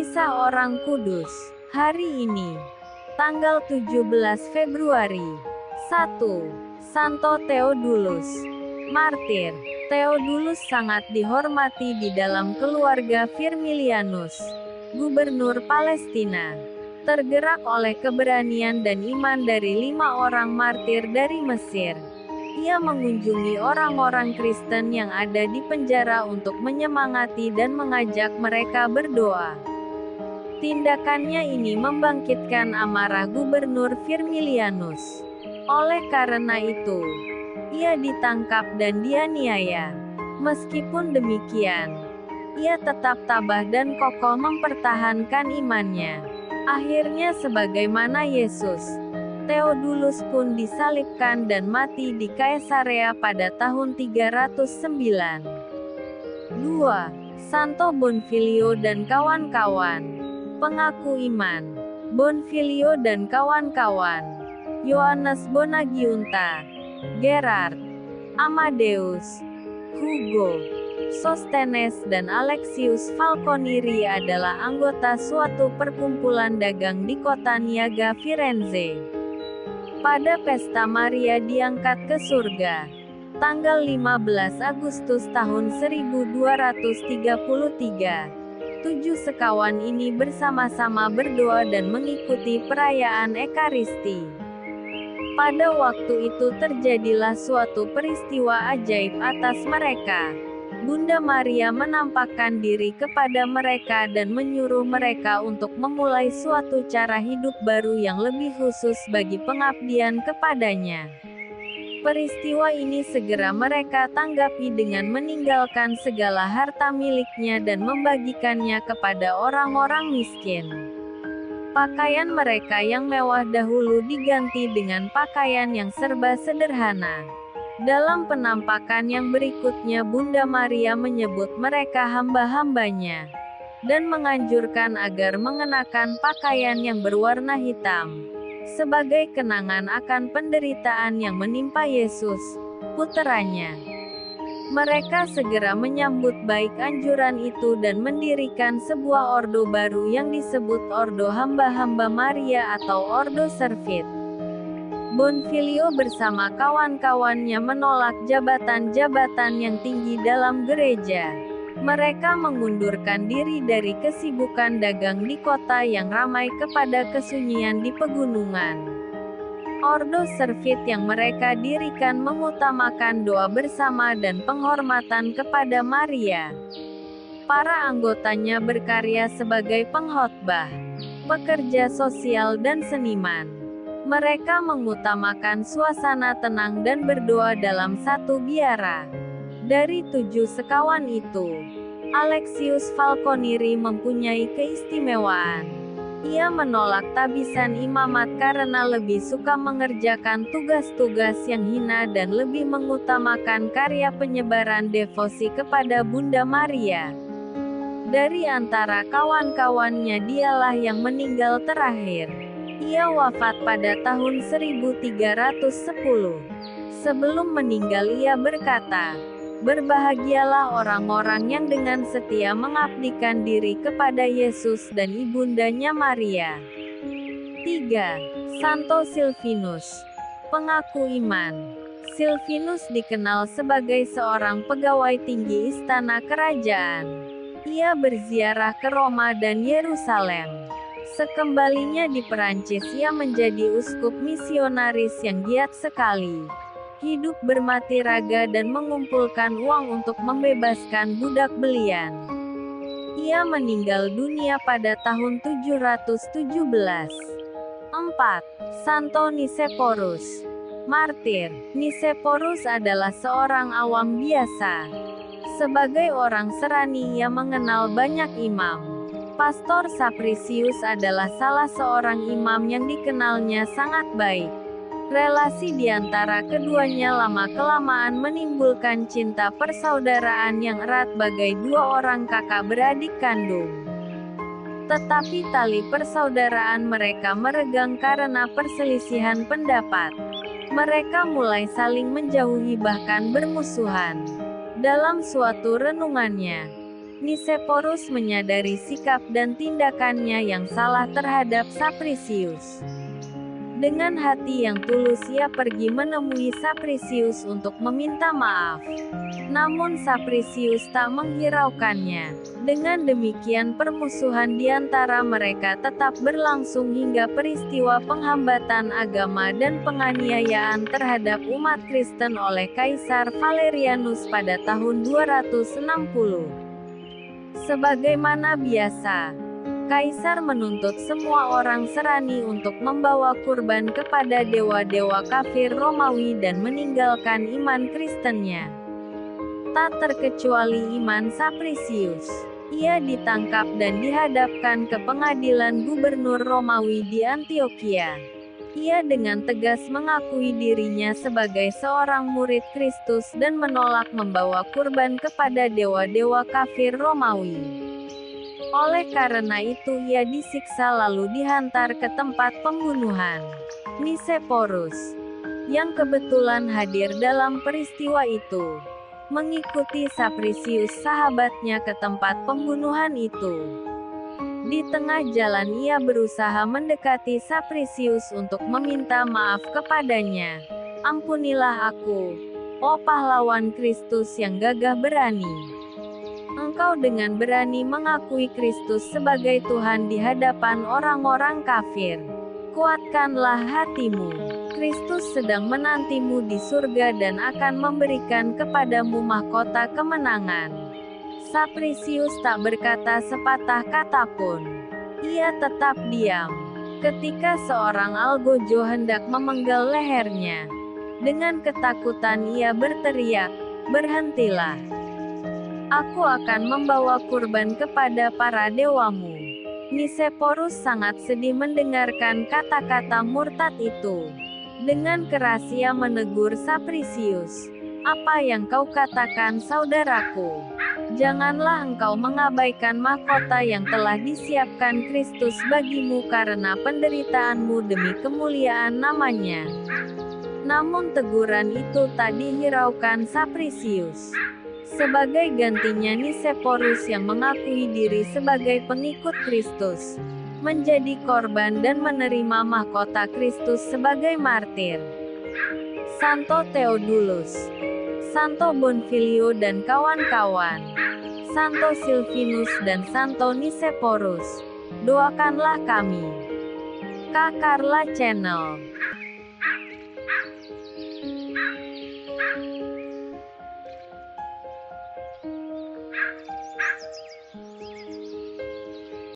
Kisah Orang Kudus. Hari ini, tanggal 17 Februari. 1. Santo Theodulus. Martir. Theodulus sangat dihormati di dalam keluarga Firmilianus, gubernur Palestina. Tergerak oleh keberanian dan iman dari 5 orang martir dari Mesir, ia mengunjungi orang-orang Kristen yang ada di penjara untuk menyemangati dan mengajak mereka berdoa. Tindakannya ini membangkitkan amarah Gubernur Firmilianus. Oleh karena itu, ia ditangkap dan dianiaya. Meskipun demikian, ia tetap tabah dan kokoh mempertahankan imannya. Akhirnya sebagaimana Yesus, Theodulus pun disalibkan dan mati di Kaisarea pada tahun 309. 2. Santo Bonfilio dan kawan-kawan. Pengaku iman. Bonfilio dan kawan-kawan. Yohanes Bonagiunta, Gerard, Amadeus, Hugo, Sostenes dan Alexius Falconiri adalah anggota suatu perkumpulan dagang di kota Niaga, Firenze. Pada pesta Maria diangkat ke surga, tanggal 15 Agustus tahun 1233, 7 sekawan ini bersama-sama berdoa dan mengikuti perayaan Ekaristi. Pada waktu itu terjadilah suatu peristiwa ajaib atas mereka. Bunda Maria menampakkan diri kepada mereka dan menyuruh mereka untuk memulai suatu cara hidup baru yang lebih khusus bagi pengabdian kepadanya. Peristiwa ini segera mereka tanggapi dengan meninggalkan segala harta miliknya dan membagikannya kepada orang-orang miskin. Pakaian mereka yang mewah dahulu diganti dengan pakaian yang serba sederhana. Dalam penampakan yang berikutnya Bunda Maria menyebut mereka hamba-hambanya, dan menganjurkan agar mengenakan pakaian yang berwarna hitam, sebagai kenangan akan penderitaan yang menimpa Yesus, puteranya. Mereka segera menyambut baik anjuran itu dan mendirikan sebuah ordo baru yang disebut Ordo Hamba-Hamba Maria atau Ordo Servit. Bonfilio bersama kawan-kawannya menolak jabatan-jabatan yang tinggi dalam gereja. Mereka mengundurkan diri dari kesibukan dagang di kota yang ramai kepada kesunyian di pegunungan. Ordo Servit yang mereka dirikan mengutamakan doa bersama dan penghormatan kepada Maria. Para anggotanya berkarya sebagai pengkhotbah, pekerja sosial dan seniman. Mereka mengutamakan suasana tenang dan berdoa dalam satu biara. Dari 7 sekawan itu, Alexius Falconiri mempunyai keistimewaan. Ia menolak tabisan imamat karena lebih suka mengerjakan tugas-tugas yang hina dan lebih mengutamakan karya penyebaran devosi kepada Bunda Maria. Dari antara kawan-kawannya dialah yang meninggal terakhir. Ia wafat pada tahun 1310. Sebelum meninggal ia berkata, "Berbahagialah orang-orang yang dengan setia mengabdikan diri kepada Yesus dan ibundanya Maria." 3. Santo Silvinus. Pengaku iman. Silvinus dikenal sebagai seorang pegawai tinggi istana kerajaan. Ia berziarah ke Roma dan Yerusalem. Sekembalinya di Perancis ia menjadi uskup misionaris yang giat sekali. Hidup bermati raga dan mengumpulkan uang untuk membebaskan budak belian. Ia meninggal dunia pada tahun 717. 4. Santo Nicephorus. Martir. Nicephorus adalah seorang awam biasa. Sebagai orang serani ia mengenal banyak imam. Pastor Sapricius adalah salah seorang imam yang dikenalnya sangat baik. Relasi di antara keduanya lama-kelamaan menimbulkan cinta persaudaraan yang erat bagai 2 orang kakak beradik kandung. Tetapi tali persaudaraan mereka meregang karena perselisihan pendapat. Mereka mulai saling menjauhi bahkan bermusuhan. Dalam suatu renungannya, Nicephorus menyadari sikap dan tindakannya yang salah terhadap Sapricius. Dengan hati yang tulus ia pergi menemui Sapricius untuk meminta maaf. Namun Sapricius tak menghiraukannya. Dengan demikian permusuhan di antara mereka tetap berlangsung hingga peristiwa penghambatan agama dan penganiayaan terhadap umat Kristen oleh Kaisar Valerianus pada tahun 260. Sebagaimana biasa, Kaisar menuntut semua orang Serani untuk membawa kurban kepada dewa-dewa kafir Romawi dan meninggalkan iman Kristennya. Tak terkecuali iman Sapricius. Ia ditangkap dan dihadapkan ke pengadilan gubernur Romawi di Antioquia. Ia dengan tegas mengakui dirinya sebagai seorang murid Kristus dan menolak membawa kurban kepada dewa-dewa kafir Romawi. Oleh karena itu ia disiksa lalu dihantar ke tempat pembunuhan. Nicephorus, yang kebetulan hadir dalam peristiwa itu, mengikuti Sapricius sahabatnya ke tempat pembunuhan itu. Di tengah jalan ia berusaha mendekati Sapricius untuk meminta maaf kepadanya. "Ampunilah aku, oh pahlawan Kristus yang gagah berani. Engkau dengan berani mengakui Kristus sebagai Tuhan di hadapan orang-orang kafir. Kuatkanlah hatimu. Kristus sedang menantimu di surga dan akan memberikan kepadamu mahkota kemenangan." Sapricius tak berkata sepatah kata pun. Ia tetap diam. Ketika seorang algojo hendak memenggal lehernya. Dengan ketakutan ia berteriak, "Berhentilah. Aku akan membawa kurban kepada para dewamu." Nicephorus sangat sedih mendengarkan kata-kata murtad itu. Dengan keras ia menegur Sapricius. "Apa yang kau katakan saudaraku? Janganlah engkau mengabaikan mahkota yang telah disiapkan Kristus bagimu karena penderitaanmu demi kemuliaan namanya." Namun teguran itu tak dihiraukan Sapricius. Sebagai gantinya Nicephorus yang mengakui diri sebagai pengikut Kristus, menjadi korban dan menerima mahkota Kristus sebagai martir. Santo Theodulus, Santo Bonfilio dan kawan-kawan, Santo Silvinus dan Santo Nicephorus, doakanlah kami. Kak Carla Channel.